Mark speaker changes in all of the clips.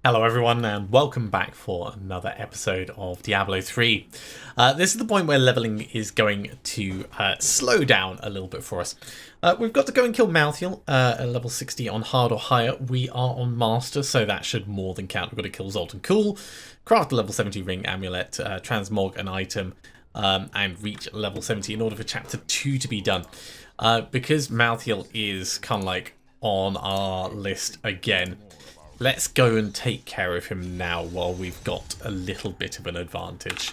Speaker 1: Hello everyone and welcome back for another episode of Diablo 3. This is the point where leveling is going to slow down a little bit for us. We've got to go and kill Malthael at level 60 on hard or higher. We are on master, so that should more than count. We've got to kill Zoltan Cool, craft a level 70 ring amulet, transmog an item, and reach level 70 in order for chapter 2 to be done. Because Malthael is kind of like on our list again, let's go and take care of him now while we've got a little bit of an advantage.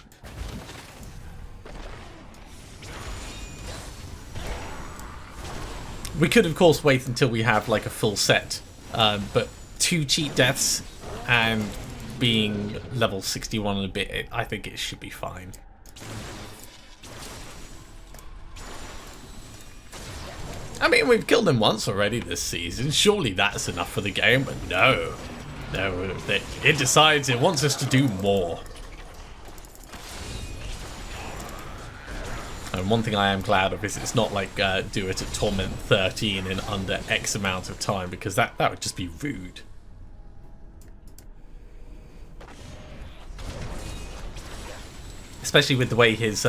Speaker 1: We could, of course, wait until we have like a full set, but 2 cheat deaths and being level 61 and a bit, I think it should be fine. I mean, we've killed him once already this season. Surely that's enough for the game, but no. No, it decides it wants us to do more. And one thing I am glad of is it's not like do it at Torment 13 in under X amount of time, because that would just be rude. Especially with the way his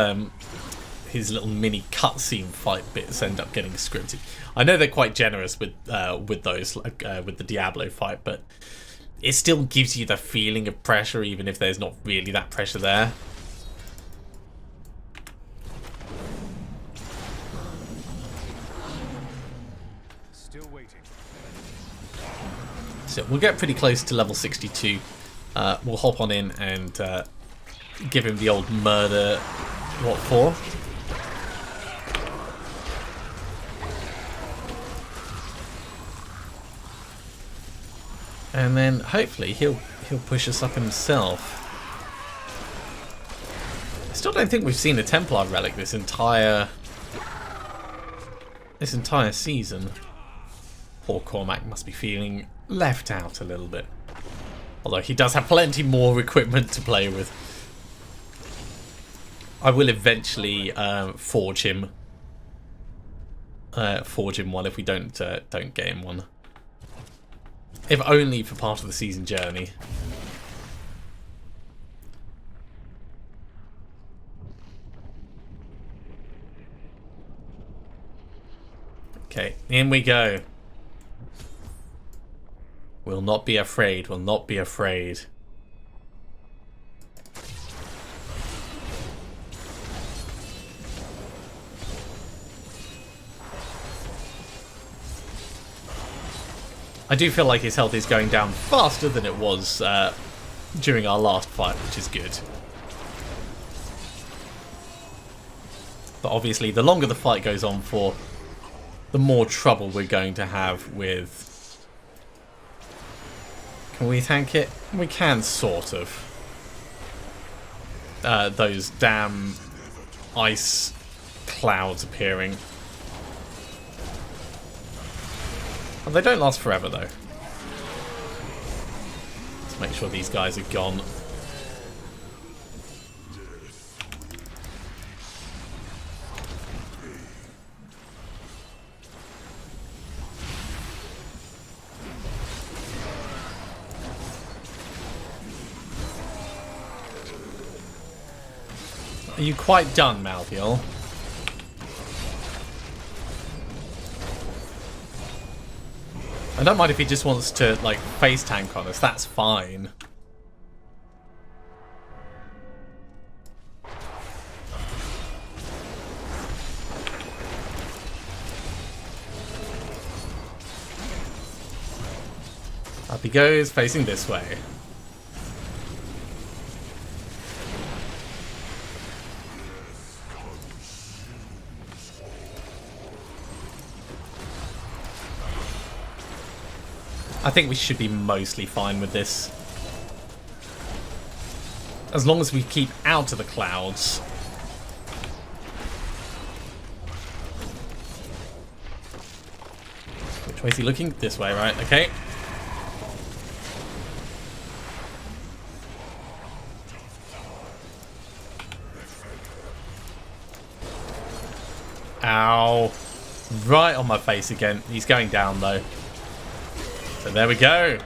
Speaker 1: little mini cutscene fight bits end up getting scripted. I know they're quite generous with those, like with the Diablo fight, but it still gives you the feeling of pressure, even if there's not really that pressure there.
Speaker 2: Still waiting.
Speaker 1: So we'll get pretty close to level 62. We'll hop on in and give him the old murder. What for? And then hopefully he'll push us up himself. I still don't think we've seen a Templar relic this entire season. Poor Cormac must be feeling left out a little bit. Although he does have plenty more equipment to play with. I will eventually forge him one if we don't get him one. If only for part of the season journey. Okay, in we go. We'll not be afraid. We'll not be afraid. I do feel like his health is going down faster than it was during our last fight, which is good. But obviously, the longer the fight goes on for, the more trouble we're going to have with... Can we tank it? We can, sort of. Those damn ice clouds appearing. Oh, they don't last forever, though. Let's make sure these guys are gone. Are you quite done, Malthael? I don't mind if he just wants to, like, face tank on us. That's fine. Up he goes, facing this way. I think we should be mostly fine with this. As long as we keep out of the clouds. Which way is he looking? This way, right? Okay. Ow. Right on my face again. He's going down though. So there we go.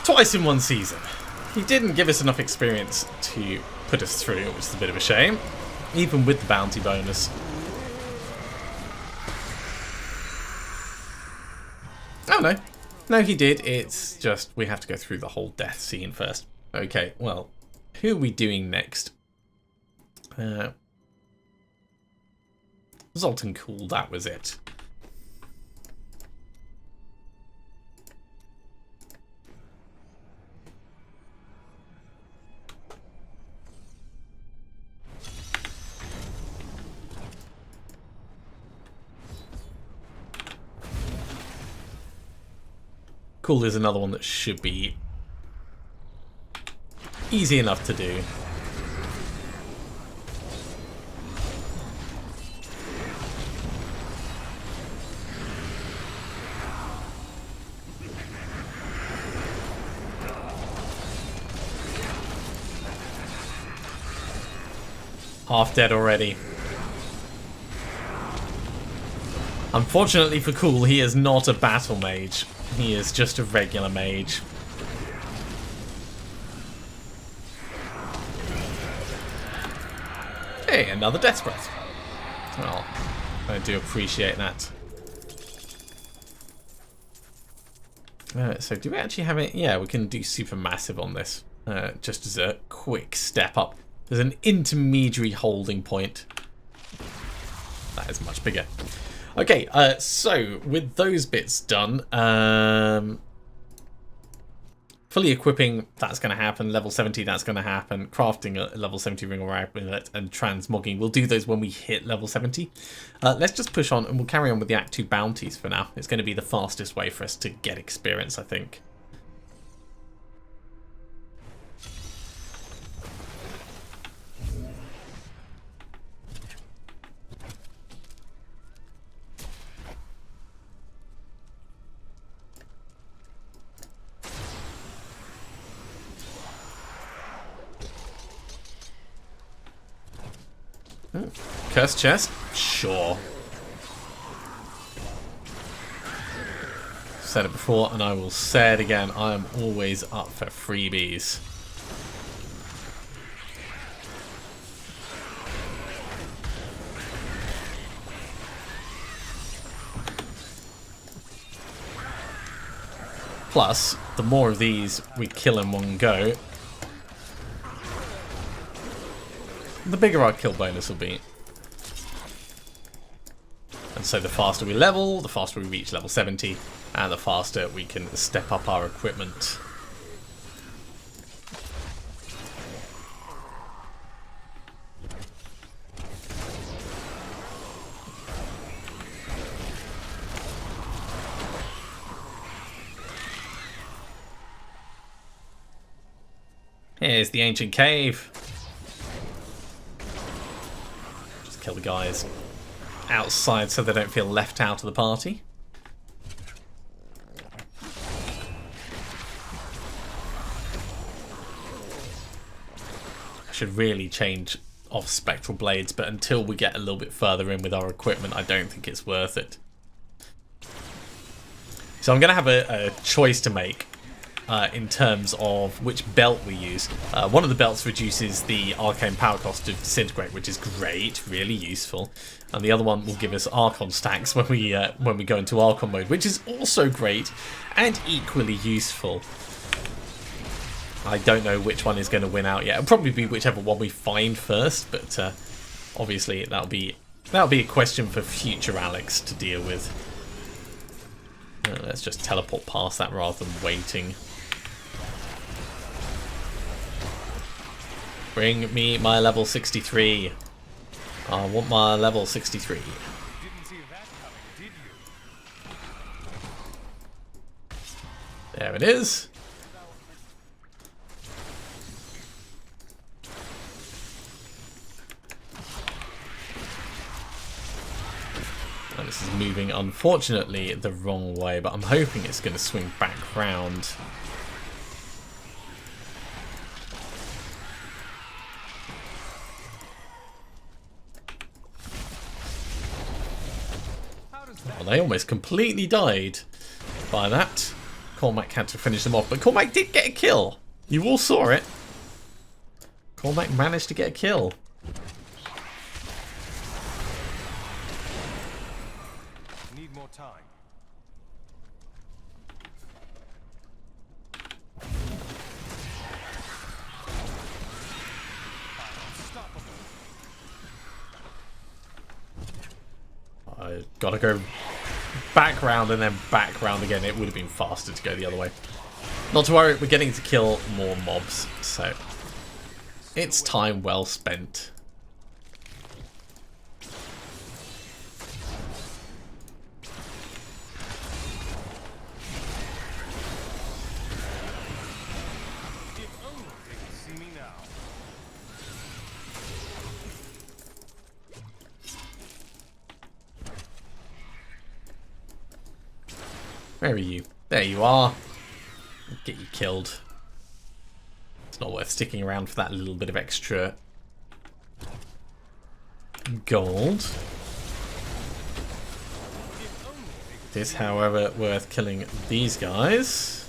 Speaker 1: Twice in one season. He didn't give us enough experience to put us through, which is a bit of a shame. Even with the bounty bonus. Oh no. No, he did. It's just we have to go through the whole death scene first. Okay, well, who are we doing next? Zoltan Cool, that was it. Cool is another one that should be easy enough to do. Half dead already. Unfortunately for Cool, he is not a battle mage. He is just a regular mage. Hey, another death breath. Well, I do appreciate that. So do we actually have it? Yeah, we can do supermassive on this. Just as a quick step up. There's an intermediary holding point. That is much bigger. Okay, so with those bits done, fully equipping, that's going to happen. Level 70, that's going to happen. Crafting a level 70 ring or amulet and transmogging. We'll do those when we hit level 70. Let's just push on and we'll carry on with the Act 2 bounties for now. It's going to be the fastest way for us to get experience, I think. Cursed chest? Sure. Said it before and I will say it again. I am always up for freebies. Plus, the more of these we kill in one go, the bigger our kill bonus will be. And so the faster we level, the faster we reach level 70, and the faster we can step up our equipment. Here's the ancient cave. Kill the guys outside so they don't feel left out of the party. I should really change off spectral blades, but until we get a little bit further in with our equipment, I don't think it's worth it. So I'm going to have a choice to make. In terms of which belt we use. One of the belts reduces the arcane power cost to disintegrate, which is great, really useful. And the other one will give us Archon stacks when we go into Archon mode, which is also great and equally useful. I don't know which one is going to win out yet. It'll probably be whichever one we find first, but obviously that'll be a question for future Alex to deal with. Let's just teleport past that rather than waiting. Bring me my level 63. I want my level 63.
Speaker 2: Didn't see that coming, did you?
Speaker 1: There it is. And this is moving, unfortunately, the wrong way, but I'm hoping it's going to swing back round. Well, they almost completely died by that. Cormac had to finish them off, but Cormac did get a kill. You all saw it. Cormac managed to get a kill.
Speaker 2: Need more time.
Speaker 1: I gotta go back round and then back round again. It would have been faster to go the other way. Not to worry, we're getting to kill more mobs, so it's time well spent.
Speaker 2: If only they could see me now.
Speaker 1: Where are you? There you are. Get you killed. It's not worth sticking around for that little bit of extra gold. It is, however, worth killing these guys.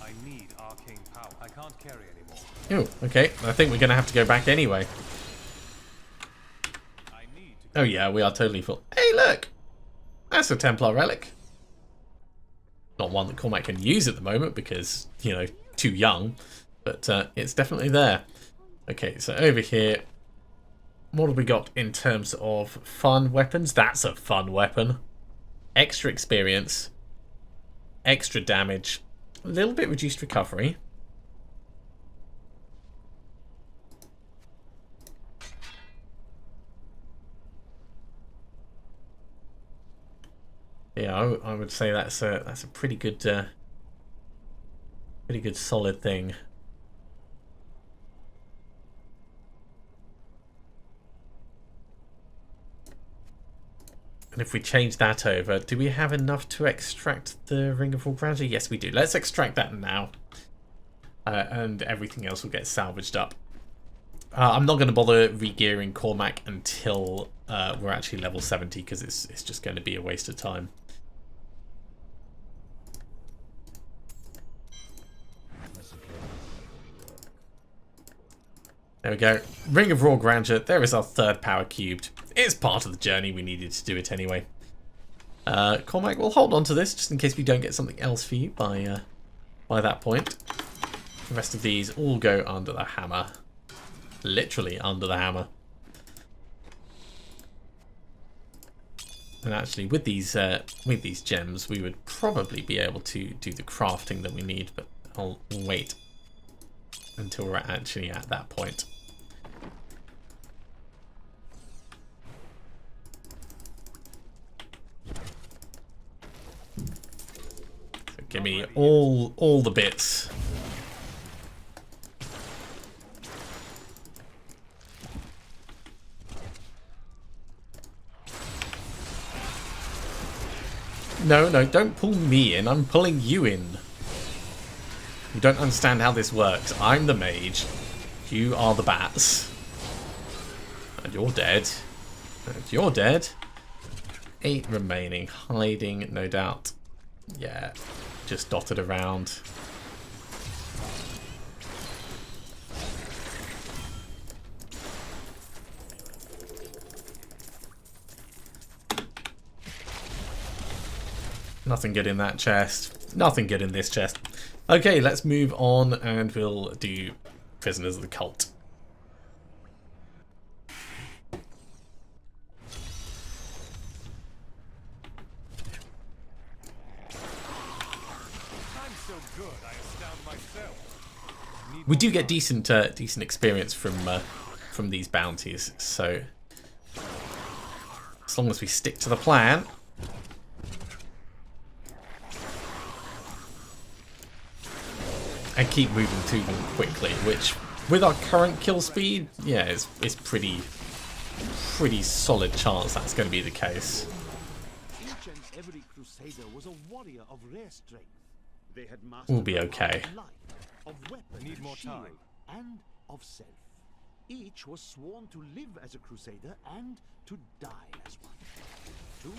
Speaker 2: I need arcane power. I can't carry anymore.
Speaker 1: Oh, okay. I think we're going to have to go back anyway.
Speaker 2: I need to.
Speaker 1: Oh yeah, we are totally full. Hey, look! That's a Templar relic. Not one that Cormac can use at the moment because, you know, too young. But it's definitely there. Okay, so over here, what have we got in terms of fun weapons? That's a fun weapon. Extra experience. Extra damage. A little bit reduced recovery. Yeah, I would say that's a pretty good solid thing. And if we change that over, do we have enough to extract the Ring of Raw Grandeur? Yes, we do. Let's extract that now, and everything else will get salvaged up. I'm not going to bother re-gearing Cormac until we're actually level 70 because it's just going to be a waste of time. There we go. Ring of Raw Grandeur. There is our third power cubed. It's part of the journey. We needed to do it anyway. Cormac, we'll hold on to this just in case we don't get something else for you by that point. The rest of these all go under the hammer. Literally under the hammer. And actually, with these gems, we would probably be able to do the crafting that we need, but I'll wait until we're actually at that point. So give me all the bits. No, don't pull me in. I'm pulling you in. You don't understand how this works. I'm the mage. You are the bats. And you're dead. And you're dead. 8 remaining. Hiding, no doubt. Yeah, just dotted around. Nothing good in that chest. Nothing good in this chest. Okay, let's move on and we'll do Prisoners of the Cult.
Speaker 2: I'm so good, I astound myself.
Speaker 1: We do get decent experience from these bounties, so as long as we stick to the plan. And keep moving to them quickly, which, with our current kill speed, yeah, it's pretty solid chance that's going to be the case.
Speaker 3: Each and every crusader was a warrior of rare strength. They had mastered
Speaker 1: We'll be
Speaker 3: the
Speaker 1: okay.
Speaker 3: art of life, of weapon
Speaker 2: Need
Speaker 3: and
Speaker 2: more
Speaker 3: shield,
Speaker 2: time.
Speaker 3: and of self. Each was sworn to live as a crusader and to die as one. 200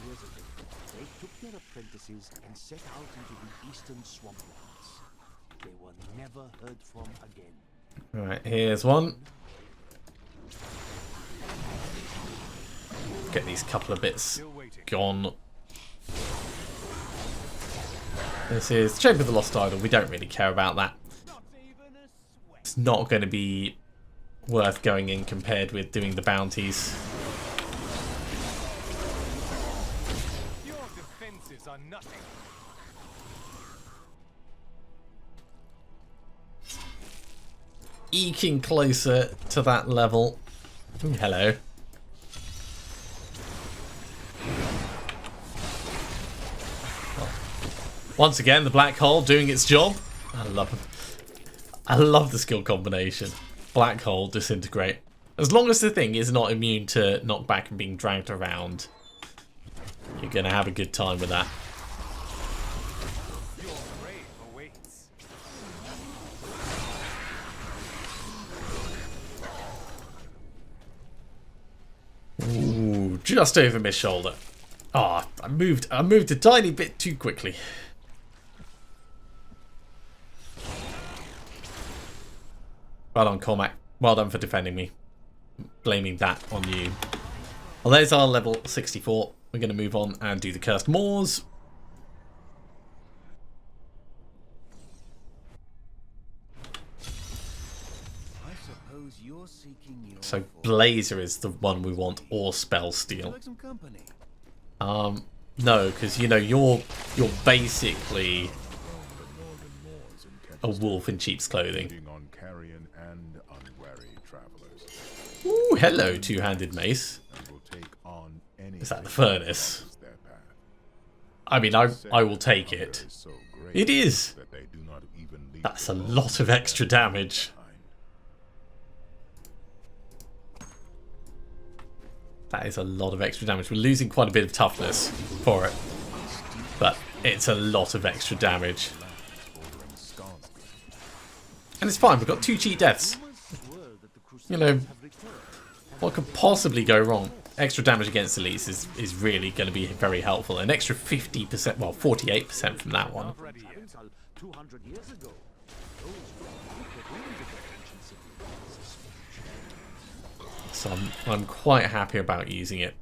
Speaker 3: years ago, they took their apprentices and set out into the eastern swamplands. They were never heard from again.
Speaker 1: Alright, here's one. Get these couple of bits gone. This is Chamber of the Lost Idol. We don't really care about that. It's not going to be worth going in compared with doing the bounties.
Speaker 2: Your defenses are nothing.
Speaker 1: Eking closer to that level. Ooh, hello. Once again, the black hole doing its job. I love the skill combination. Black hole, disintegrate. As long as the thing is not immune to knockback and being dragged around, you're gonna have a good time with that.
Speaker 2: Your grave awaits.
Speaker 1: Ooh, just over my shoulder. Ah, I moved a tiny bit too quickly. Well done, Cormac. Well done for defending me. Blaming that on you. Well, there's our level 64. We're going to move on and do the Cursed Moors.
Speaker 3: I suppose you're seeking your
Speaker 1: So Blazer is the one we want, or Spell Steal.
Speaker 3: like some company.
Speaker 1: No, because you know you're basically a wolf in sheep's clothing.
Speaker 4: On carrion and unwary travelers,
Speaker 1: Ooh, hello, two-handed mace.
Speaker 4: and will take on any
Speaker 1: Is that the furnace?
Speaker 4: their path.
Speaker 1: I mean, I will take it.
Speaker 4: Is so great
Speaker 1: It is.
Speaker 4: that they do not even leave
Speaker 1: That's a
Speaker 4: the
Speaker 1: lot of extra damage.
Speaker 4: behind.
Speaker 1: That is a lot of extra damage. We're losing quite a bit of toughness for it, but it's a lot of extra damage. And it's fine, we've got 2 cheat deaths. You know, what could possibly go wrong? Extra damage against elites is really going to be very helpful. An extra 50%, well, 48% from that one.
Speaker 2: Not ready yet.
Speaker 3: Until 200 years ago, those who could ruin the ancient civilizations.
Speaker 1: So I'm quite happy about using it.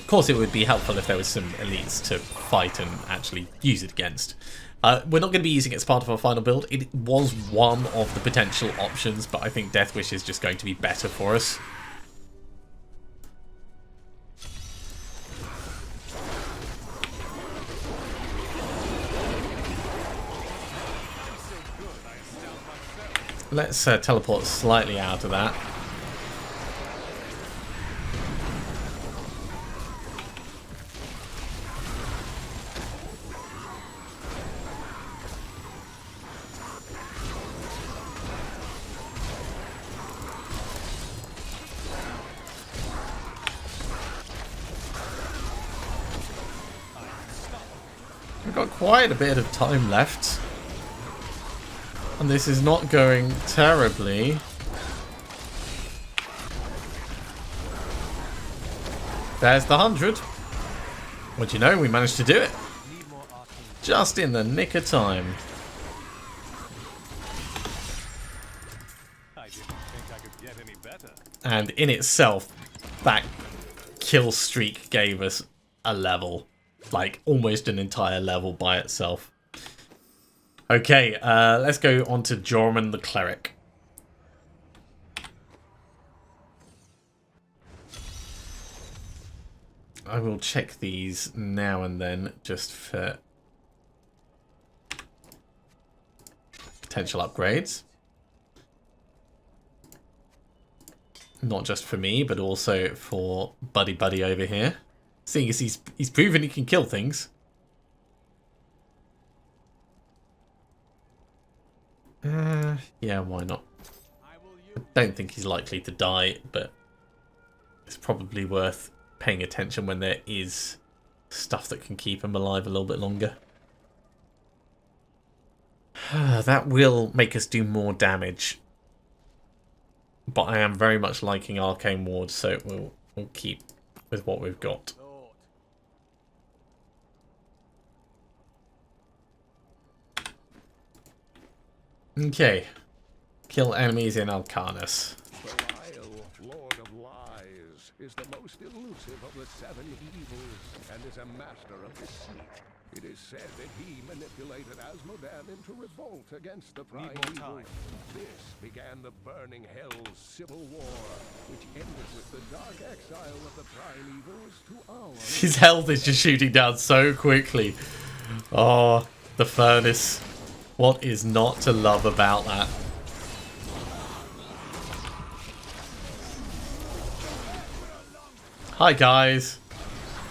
Speaker 1: Of course, it would be helpful if there was some elites to fight and actually use it against. We're not going to be using it as part of our final build. It was one of the potential options, but I think Death Wish is just going to be better for us. Let's teleport slightly out of that. We've got quite a bit of time left. And this is not going terribly. There's the 100. What do you know? We managed to do it.
Speaker 2: Need more arcane.
Speaker 1: Just in the nick of time.
Speaker 2: I didn't think I could get any better.
Speaker 1: And in itself, that kill streak gave us a level. Like, almost an entire level by itself. Okay, let's go on to Jorman the Cleric. I will check these now and then just for potential upgrades. Not just for me, but also for Buddy Buddy over here. Seeing as he's proven he can kill things. Yeah, why not? I don't think he's likely to die, but it's probably worth paying attention when there is stuff that can keep him alive a little bit longer. That will make us do more damage. But I am very much liking Arcane Ward, so we'll keep with what we've got. Okay. Kill enemies in Alcanus.
Speaker 5: Belial, Lord of Lies, is the most elusive of the seven evils and is a master of deceit. It is said that he manipulated Asmodan into revolt against the
Speaker 2: Need more
Speaker 5: primeval.
Speaker 2: time.
Speaker 5: This began the Burning Hell's civil war, which ended with the dark exile of the primevals to ours.
Speaker 1: His health is just shooting down so quickly. Oh, the furnace. What is not to love about that? Hi guys.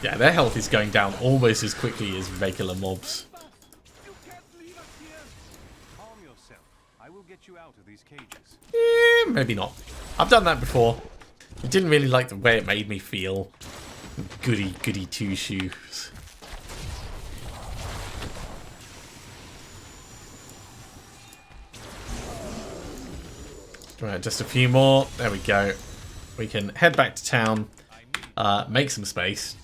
Speaker 1: Yeah, their health is going down almost as quickly as regular mobs.
Speaker 2: Calm yourself. I will get you out of these cages.
Speaker 1: Maybe not. I've done that before. I didn't really like the way it made me feel. Goody, goody two shoes. Right, just a few more. There we go. We can head back to town, make some space,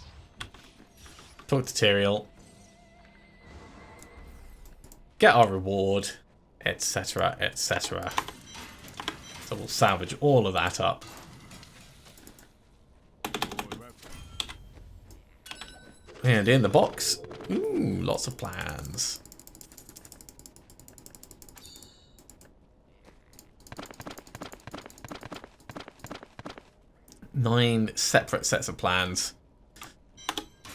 Speaker 1: talk to Tyrael, get our reward, etc., etc. So we'll salvage all of that up. And in the box, ooh, lots of plans. Nine separate sets of plans.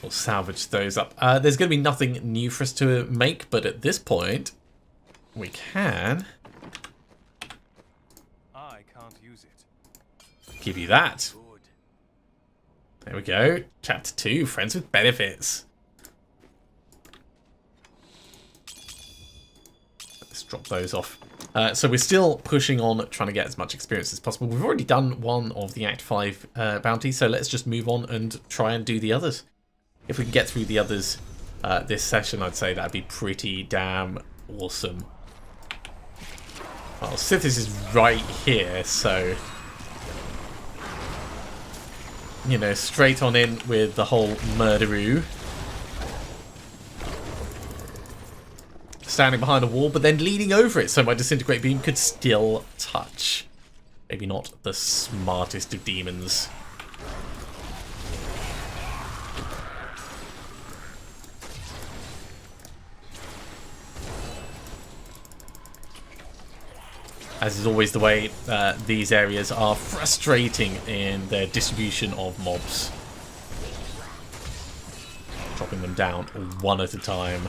Speaker 1: We'll salvage those up. There's going to be nothing new for us to make, but at this point, we can
Speaker 2: I can't use it.
Speaker 1: give you that.
Speaker 2: Good.
Speaker 1: There we go. Chapter 2, Friends with Benefits. Let's drop those off. So we're still pushing on, trying to get as much experience as possible. We've already done one of the Act 5 bounties, so let's just move on and try and do the others. If we can get through the others this session, I'd say that'd be pretty damn awesome. Well, Sithis is right here, so... you know, straight on in with the whole murderoo. Standing behind a wall, but then leaning over it, so my disintegrate beam could still touch. Maybe not the smartest of demons. As is always the way, these areas are frustrating in their distribution of mobs. Dropping them down one at a time.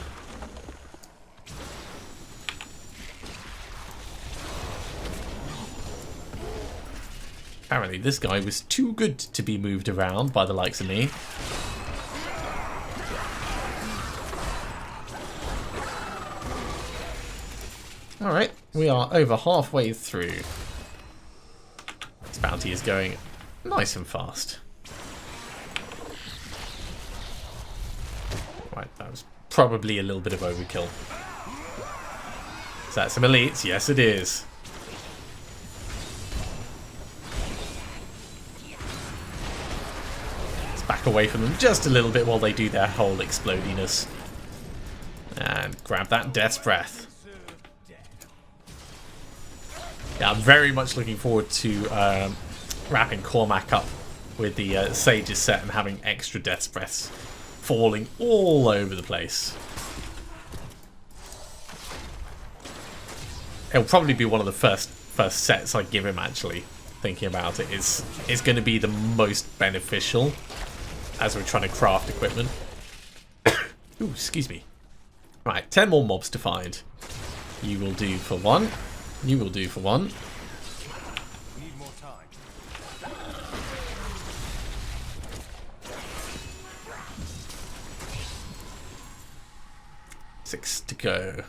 Speaker 1: Apparently this guy was too good to be moved around by the likes of me. Alright, we are over halfway through. This bounty is going nice and fast. Right, that was probably a little bit of overkill. Is that some elites? Yes, it is. Back away from them just a little bit while they do their whole explodiness. And grab that Death's Breath. Yeah, I'm very much looking forward to wrapping Cormac up with the Sage's set and having extra Death's Breaths falling all over the place. It'll probably be one of the first sets I give him, actually. Thinking about it, is going to be the most beneficial as we're trying to craft equipment. Ooh, excuse me. Right, 10 more mobs to find. You will do for one. You will do for one.
Speaker 2: Need more time.
Speaker 1: 6 to go.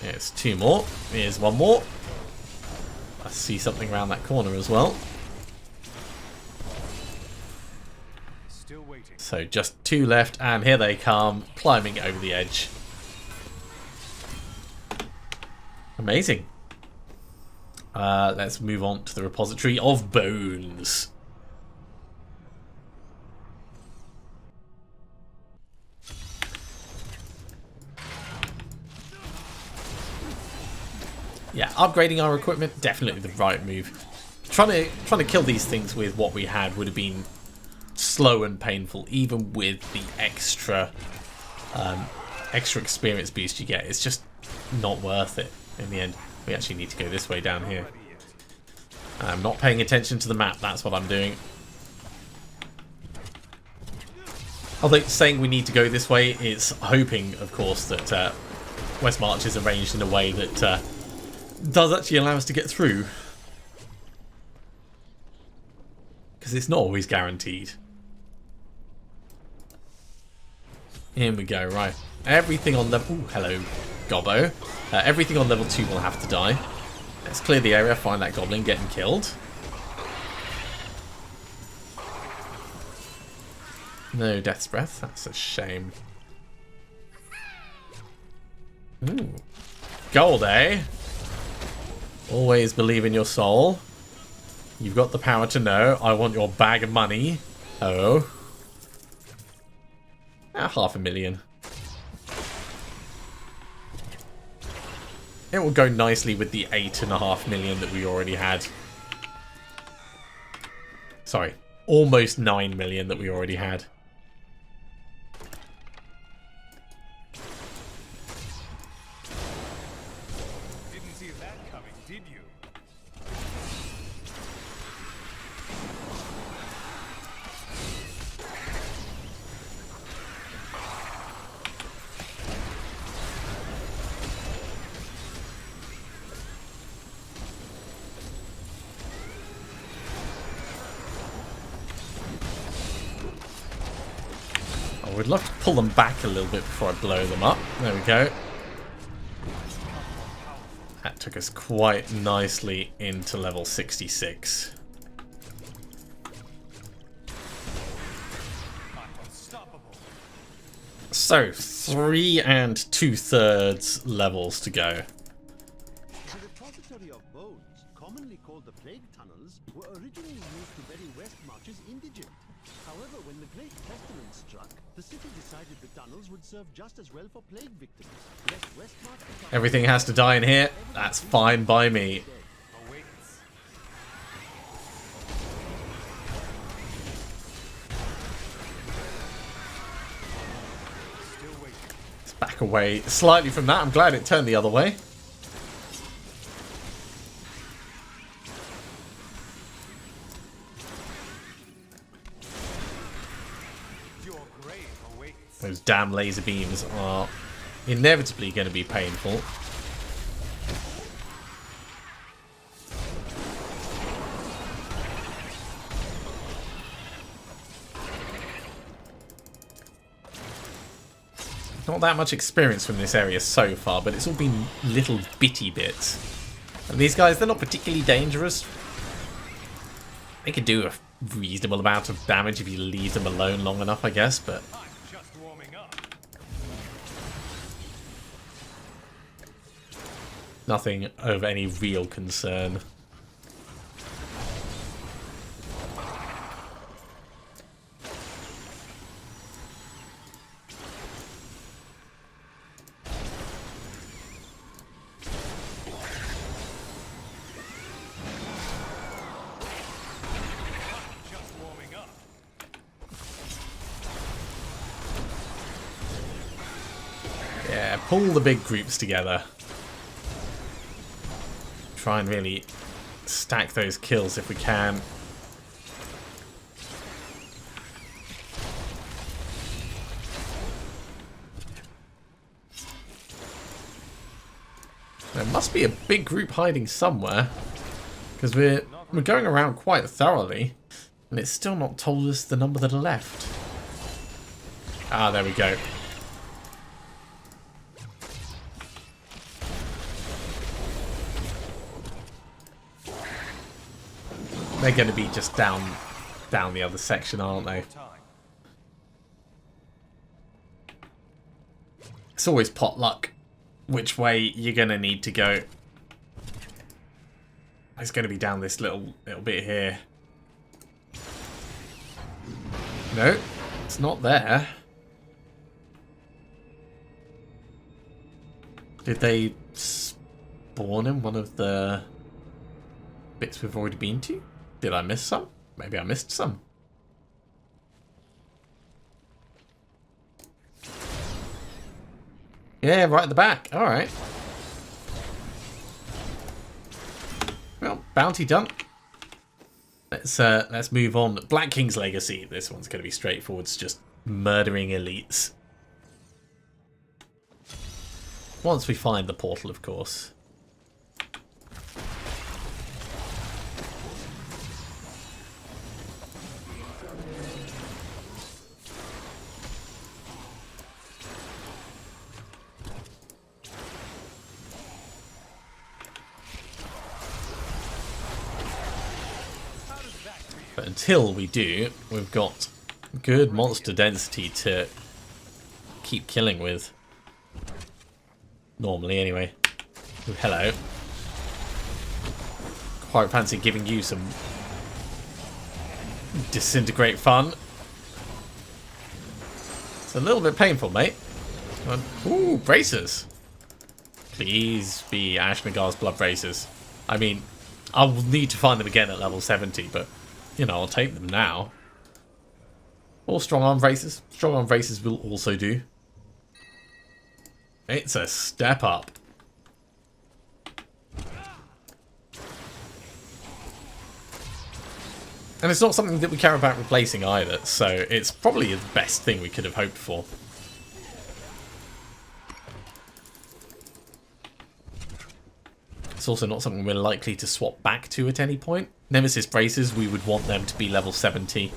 Speaker 1: There's 2 more. Here's 1 more. I see something around that corner as well.
Speaker 2: Still waiting.
Speaker 1: So just 2 left, and here they come, climbing over the edge. Amazing. Let's move on to the repository of bones. Yeah, upgrading our equipment, definitely the right move. Trying to kill these things with what we had would have been slow and painful, even with the extra experience boost you get. It's just not worth it in the end. We actually need to go this way down here. I'm not paying attention to the map, that's what I'm doing. Although saying we need to go this way is hoping, of course, that West March is arranged in a way that does actually allow us to get through. Because it's not always guaranteed. Here we go, right. Everything on level... Ooh, hello, Gobbo. Everything on level 2 will have to die. Let's clear the area, find that goblin getting killed. No Death's Breath, that's a shame. Ooh. Gold, eh? Always believe in your soul. You've got the power to know. I want your bag of money. Oh. 500,000. It will go nicely with the 8.5 million that we already had. Sorry, almost 9 million that we already had.
Speaker 2: Didn't see that coming, did you?
Speaker 1: I would love to pull them back a little bit before I blow them up. There we go. That took us quite nicely into level 66. So, 3 2/3 levels to go.
Speaker 3: The repository of bones, commonly called the plague tunnels, were originally used to bury West March's indigent. However, when the Great Pestilence struck, the city decided the tunnels would serve just as well for plague victims. Lest West March become...
Speaker 1: Everything has to die in here. That's fine by me.
Speaker 2: Awaits. Still waiting.
Speaker 1: Let's back away slightly from that. I'm glad it turned the other way.
Speaker 2: Your grave awaits.
Speaker 1: Those damn laser beams are inevitably going to be painful. Not that much experience from this area so far, but it's all been little bitty bits. And these guys, they're not particularly dangerous. They could do a reasonable amount of damage if you leave them alone long enough, I guess, but...
Speaker 2: I'm just warming up.
Speaker 1: nothing of any real concern.
Speaker 2: Just warming up.
Speaker 1: Yeah, pull the big groups together. Try and really stack those kills if we can. There must be a big group hiding somewhere, because we're going around quite thoroughly, and it's still not told us the number that are left. Ah, there we go. They're going to be just down the other section, aren't they?
Speaker 2: Time.
Speaker 1: It's always potluck which way you're going to need to go. It's going to be down this little bit here. No, it's not there. Did they spawn in one of the bits we've already been to? Did I miss some? Maybe I missed some. Yeah, right at the back. All right. Well, bounty done. Let's move on. Black King's Legacy. This one's going to be straightforward. It's just murdering elites. Once we find the portal, of course. But until we do, we've got good monster density to keep killing with. Normally, anyway. Ooh, hello. Quite fancy giving you some disintegrate fun. It's a little bit painful, mate. Ooh, bracers. Please be Ashnagar's blood bracers. I mean, I'll need to find them again at level 70, but, you know, I'll take them now. Or strong arm bracers. Strong arm bracers will also do. It's a step up. And it's not something that we care about replacing either, so it's probably the best thing we could have hoped for. It's also not something we're likely to swap back to at any point. Nemesis bracers, we would want them to be level 70.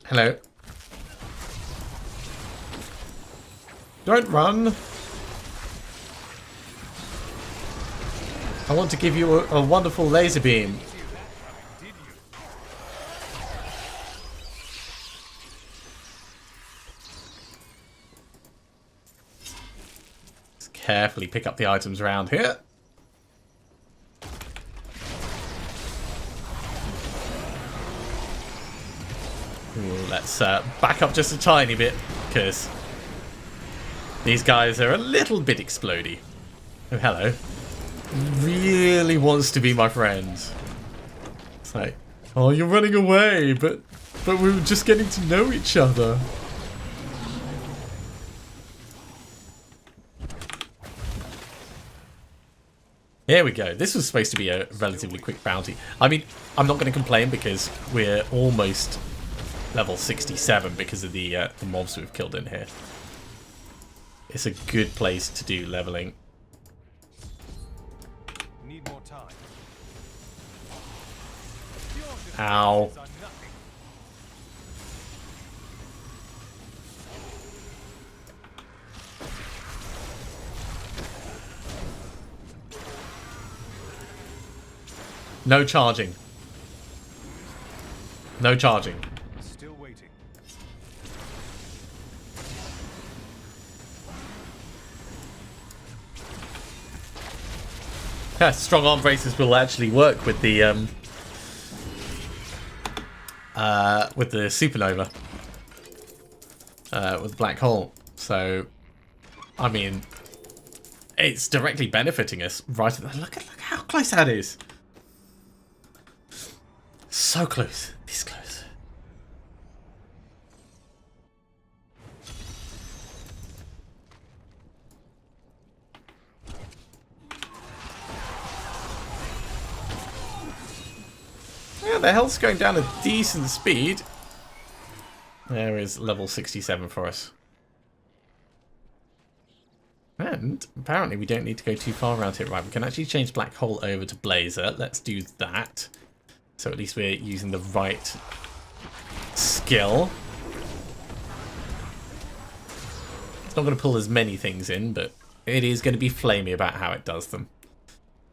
Speaker 1: Hello. Don't run. I want to give you a wonderful laser beam. Let's carefully pick up the items around here. Ooh, let's back up just a tiny bit, because these guys are a little bit explodey. Oh, hello. Really wants to be my friend. It's like, oh, you're running away, but we were just getting to know each other. Here we go. This was supposed to be a relatively quick bounty. I mean, I'm not going to complain because we're almost level 67 because of the mobs we've killed in here. It's a good place to do leveling.
Speaker 2: Need more time.
Speaker 1: Ow. No charging. No charging.
Speaker 2: Still waiting.
Speaker 1: Yeah, strong arm braces will actually work with the supernova, with the black hole. So, I mean, it's directly benefiting us right at the, look how close that is. So close. This close. Yeah, the health's going down a decent speed. There is level 67 for us. And apparently we don't need to go too far around here. Right, we can actually change Black Hole over to Blazer. Let's do that. So at least we're using the right skill. It's not going to pull as many things in, but it is going to be flamey about how it does them.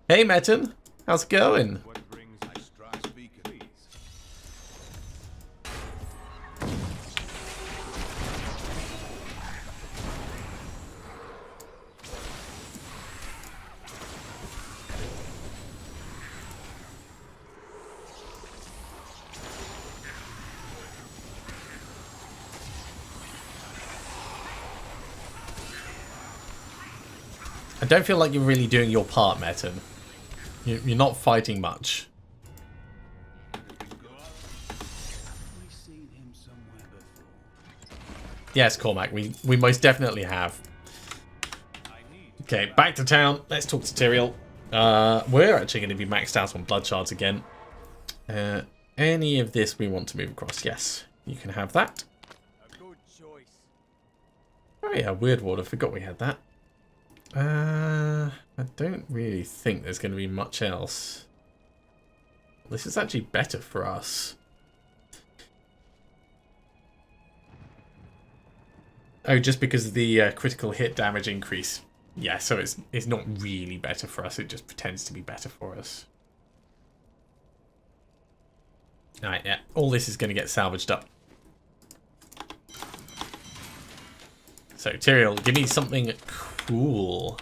Speaker 1: Hey, Metin. How's it going?
Speaker 2: What brings I strike beacon, please?
Speaker 1: I don't feel like you're really doing your part, Metin. You're not fighting much. Yes, Cormac, we most definitely have. Okay, back to town. Let's talk to Tyrael. We're actually going to be maxed out on blood shards again. Any of this we want to move across? Yes, you can have that. Oh yeah, Weird Ward. I forgot we had that. I don't really think there's going to be much else. This is actually better for us. Oh, just because of the critical hit damage increase. Yeah, so it's not really better for us. It just pretends to be better for us. Alright, yeah. All this is going to get salvaged up. So, Tyrael, give me something cool.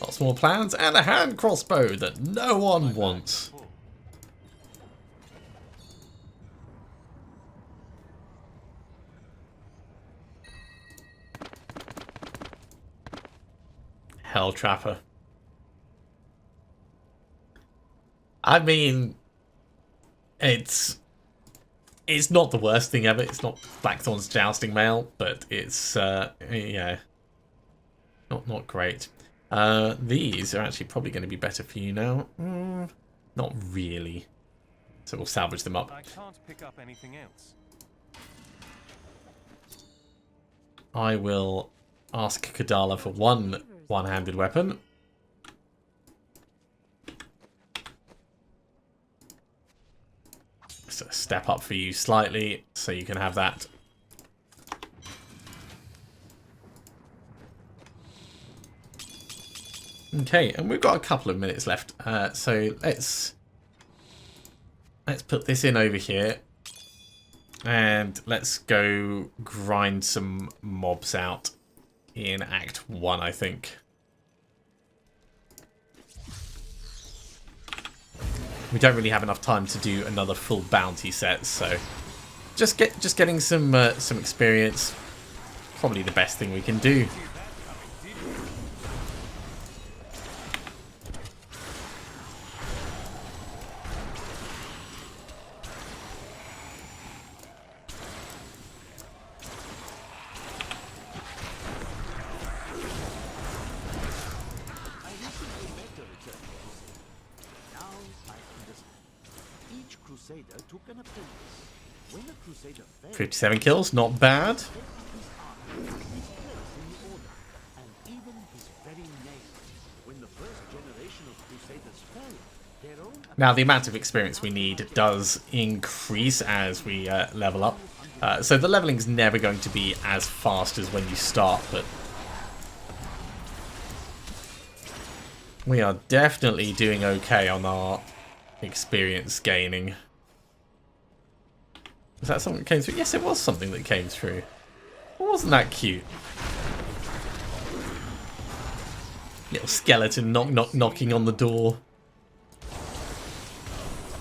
Speaker 1: Lots more plans and a hand crossbow that no one wants. Hell Trapper. I mean, it's not the worst thing ever. It's not Blackthorn's jousting mail, but it's yeah, not great. These are actually probably going to be better for you now. Not really. So we'll salvage them up.
Speaker 2: I can't pick up anything else.
Speaker 1: I will ask Kadala for one-handed weapon. So step up for you slightly, so you can have that. Okay, and we've got a couple of minutes left, so let's put this in over here, and let's go grind some mobs out in Act 1, I think. We don't really have enough time to do another full bounty set, so just getting some experience, probably the best thing we can do.
Speaker 3: Each crusader took an apprentice. When a crusader failed,
Speaker 1: 57 kills, not bad.
Speaker 3: his army, his place in the order, and even his very name. When the first generation of crusaders fell, their own
Speaker 1: Now, the amount of experience we need does increase as we level up. So the leveling's never going to be as fast as when you start, but we are definitely doing okay on our experience gaining. Was that something that came through? Yes, it was something that came through. Wasn't that cute? Little skeleton knocking on the door.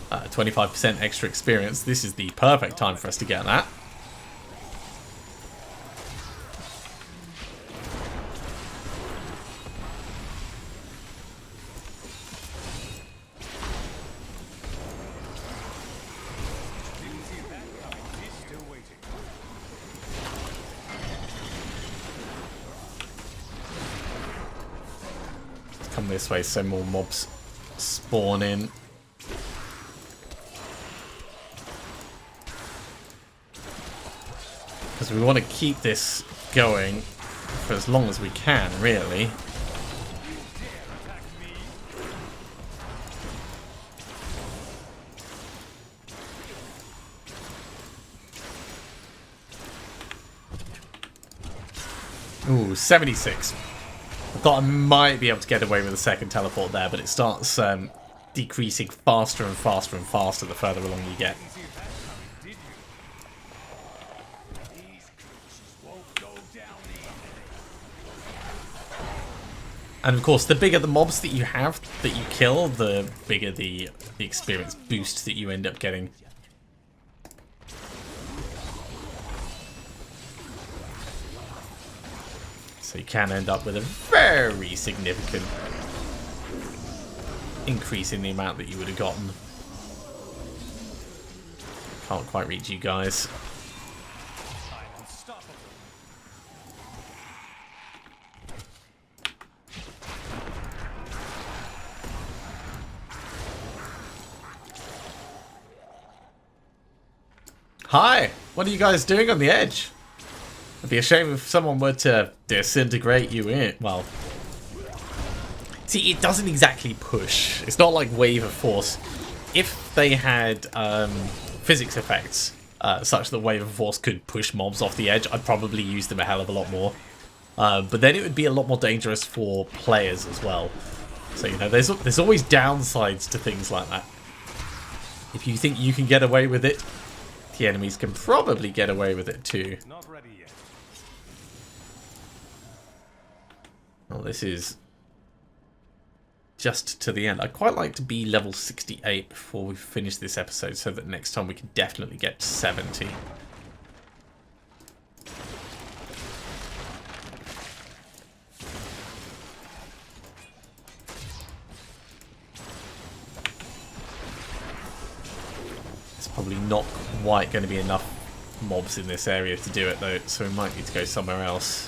Speaker 1: 25% extra experience. This is the perfect time for us to get that. Come this way so more mobs spawn in. Because we want to keep this going for as long as we can, really. Ooh, 76. Thought I might be able to get away with a second teleport there, but it starts decreasing faster and faster and faster the further along you get. And of course, the bigger the mobs that you have that you kill, the bigger the experience boost that you end up getting. So you can end up with a very significant increase in the amount that you would have gotten. Can't quite reach you guys. Hi, what are you guys doing on the edge? It'd be a shame if someone were to disintegrate you in. Well, see, it doesn't exactly push. It's not like Wave of Force. If they had physics effects such that Wave of Force could push mobs off the edge, I'd probably use them a hell of a lot more. But then it would be a lot more dangerous for players as well. So, you know, there's always downsides to things like that. If you think you can get away with it, the enemies can probably get away with it too.
Speaker 2: Not ready yet.
Speaker 1: Well, this is just to the end. I'd quite like to be level 68 before we finish this episode so that next time we can definitely get to 70. It's probably not quite going to be enough mobs in this area to do it though, so we might need to go somewhere else.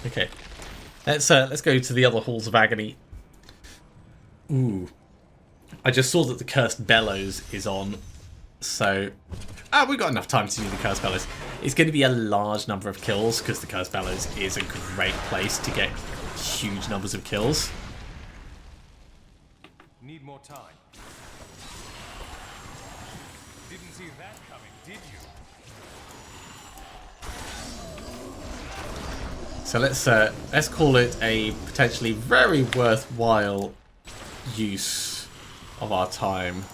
Speaker 1: Okay, let's go to the other halls of agony. Ooh, I just saw that the Cursed Bellows is on, so we've got enough time to do the Cursed Bellows. It's going to be a large number of kills because the Cursed Bellows is a great place to get huge numbers of kills.
Speaker 2: Need more time. Didn't see that coming, did you?
Speaker 1: So let's call it a potentially very worthwhile use of our time.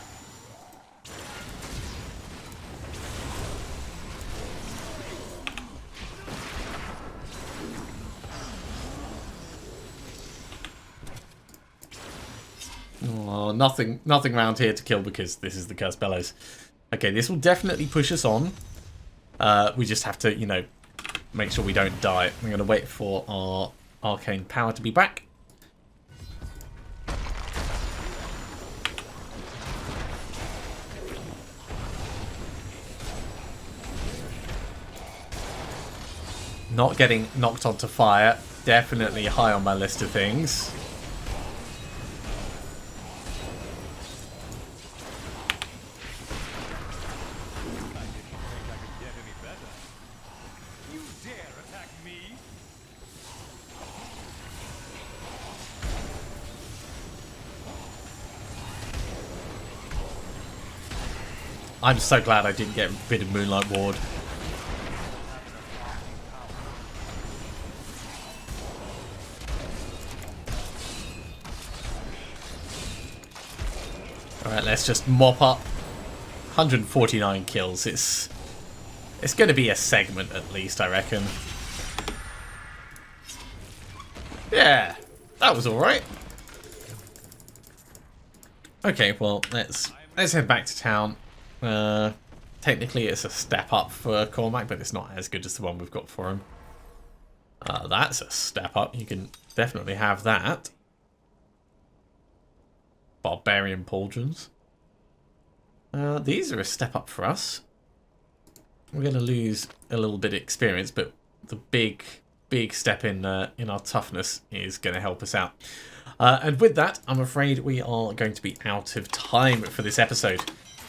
Speaker 1: Oh, nothing around here to kill because this is the Cursed Bellows. Okay, this will definitely push us on. We just have to, you know, make sure we don't die. I'm going to wait for our arcane power to be back. Not getting knocked onto fire. Definitely high on my list of things. I'm so glad I didn't get rid of Moonlight Ward. Alright, let's just mop up. 149 kills. It's going to be a segment at least, I reckon. Yeah, that was alright. Okay, well, let's head back to town. Technically it's a step up for Cormac, but it's not as good as the one we've got for him. That's a step up. You can definitely have that. Barbarian Pauldrons. These are a step up for us. We're going to lose a little bit of experience, but the big step in our toughness is going to help us out. And with that, I'm afraid we are going to be out of time for this episode.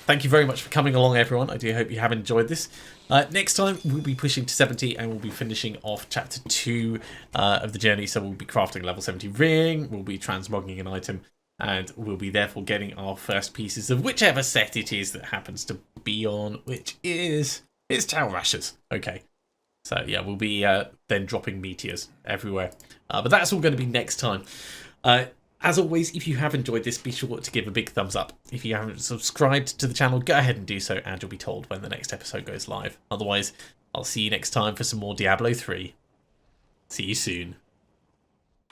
Speaker 1: Thank you very much for coming along, everyone. I do hope you have enjoyed this. Next time, we'll be pushing to 70 and we'll be finishing off Chapter 2 of the journey. So we'll be crafting a level 70 ring, we'll be transmogging an item, and we'll be therefore getting our first pieces of whichever set it is that happens to be on, which is It's Tau Rashers. Okay. So yeah, we'll be then dropping meteors everywhere. But that's all going to be next time. As always, if you have enjoyed this, be sure to give a big thumbs up. If you haven't subscribed to the channel, go ahead and do so, and you'll be told when the next episode goes live. Otherwise, I'll see you next time for some more Diablo 3. See you soon.